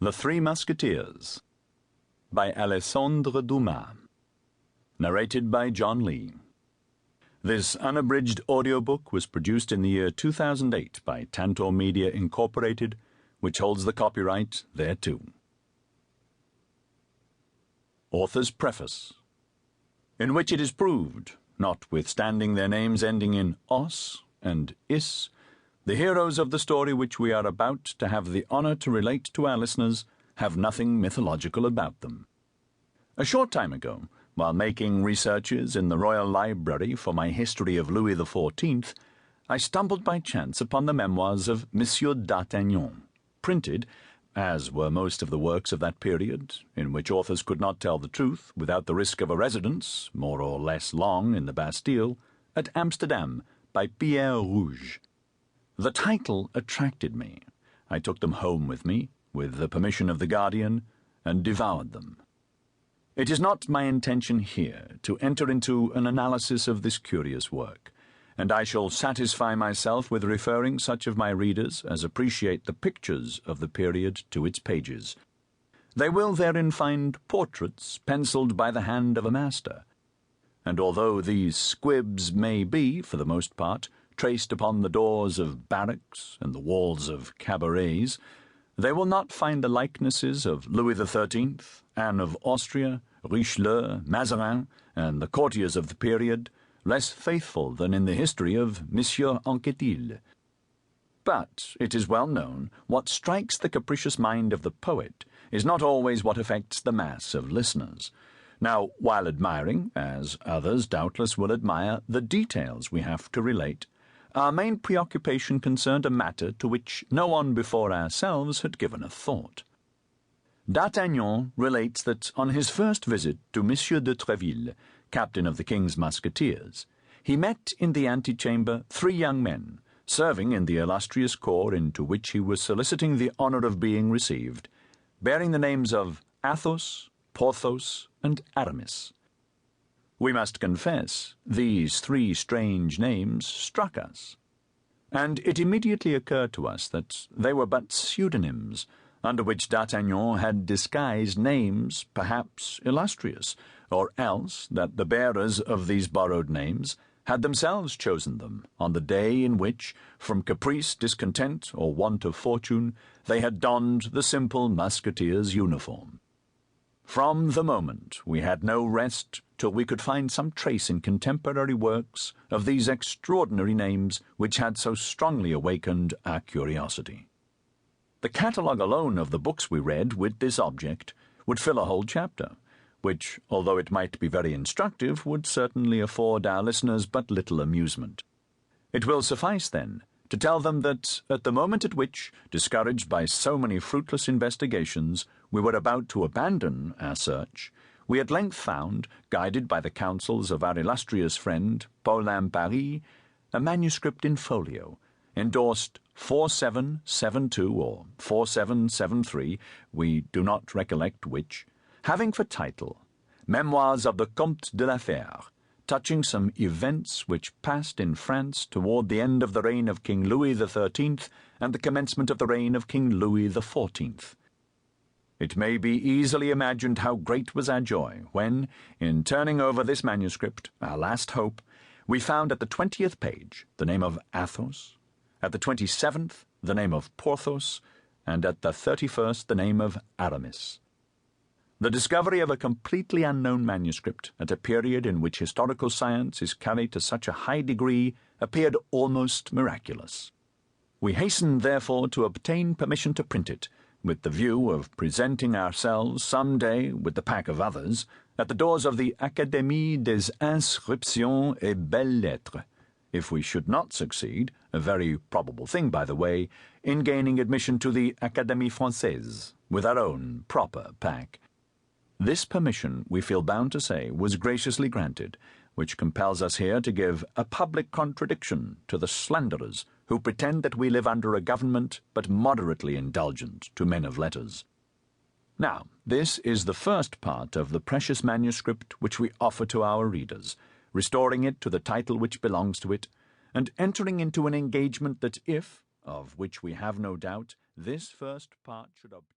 The Three Musketeers by Alexandre Dumas. Narrated by John Lee. This unabridged audiobook was produced in the year 2008 by Tantor Media Incorporated, which holds the copyright thereto. Author's Preface, in which it is proved, notwithstanding their names ending in os and is, the heroes of the story which we are about to have the honor to relate to our listeners have nothing mythological about them. A short time ago, while making researches in the Royal Library for my history of Louis XIV, I stumbled by chance upon the memoirs of Monsieur d'Artagnan, printed, as were most of the works of that period, in which authors could not tell the truth without the risk of a residence, more or less long, in the Bastille, at Amsterdam, by Pierre Rouge. The title attracted me. I took them home with me, with the permission of the guardian, and devoured them. It is not my intention here to enter into an analysis of this curious work, and I shall satisfy myself with referring such of my readers as appreciate the pictures of the period to its pages. They will therein find portraits penciled by the hand of a master, and although these squibs may be, for the most part, traced upon the doors of barracks and the walls of cabarets, they will not find the likenesses of Louis XIII, Anne of Austria, Richelieu, Mazarin, and the courtiers of the period, less faithful than in the history of Monsieur Anquetil. But it is well known what strikes the capricious mind of the poet is not always what affects the mass of listeners. Now, while admiring, as others doubtless will admire, the details we have to relate, our main preoccupation concerned a matter to which no one before ourselves had given a thought. D'Artagnan relates that on his first visit to Monsieur de Treville, captain of the King's Musketeers, he met in the antechamber 3 young men, serving in the illustrious corps into which he was soliciting the honor of being received, bearing the names of Athos, Porthos, and Aramis. We must confess, these 3 strange names struck us, and it immediately occurred to us that they were but pseudonyms, under which D'Artagnan had disguised names perhaps illustrious, or else that the bearers of these borrowed names had themselves chosen them on the day in which, from caprice, discontent, or want of fortune, they had donned the simple musketeer's uniform. From the moment we had no rest till we could find some trace in contemporary works of these extraordinary names which had so strongly awakened our curiosity. The catalogue alone of the books we read with this object would fill a whole chapter, which, although it might be very instructive, would certainly afford our listeners but little amusement. It will suffice, then, to tell them that at the moment at which, discouraged by so many fruitless investigations, we were about to abandon our search, we at length found, guided by the counsels of our illustrious friend Paulin Paris, a manuscript in folio, endorsed 4772 or 4773, we do not recollect which, having for title Memoirs of the Comte de la Fère, touching some events which passed in France toward the end of the reign of King Louis XIII and the commencement of the reign of King Louis XIV. It may be easily imagined how great was our joy when, in turning over this manuscript, our last hope, we found at the 20th page the name of Athos, at the 27th the name of Porthos, and at the 31st the name of Aramis. The discovery of a completely unknown manuscript at a period in which historical science is carried to such a high degree appeared almost miraculous. We hastened, therefore, to obtain permission to print it, with the view of presenting ourselves some day, with the pack of others, at the doors of the Académie des Inscriptions et Belles-Lettres, if we should not succeed, a very probable thing, by the way, in gaining admission to the Académie Française, with our own proper pack. This permission, we feel bound to say, was graciously granted, which compels us here to give a public contradiction to the slanderers who pretend that we live under a government but moderately indulgent to men of letters. Now, this is the first part of the precious manuscript which we offer to our readers, restoring it to the title which belongs to it, and entering into an engagement that if, of which we have no doubt, this first part should obtain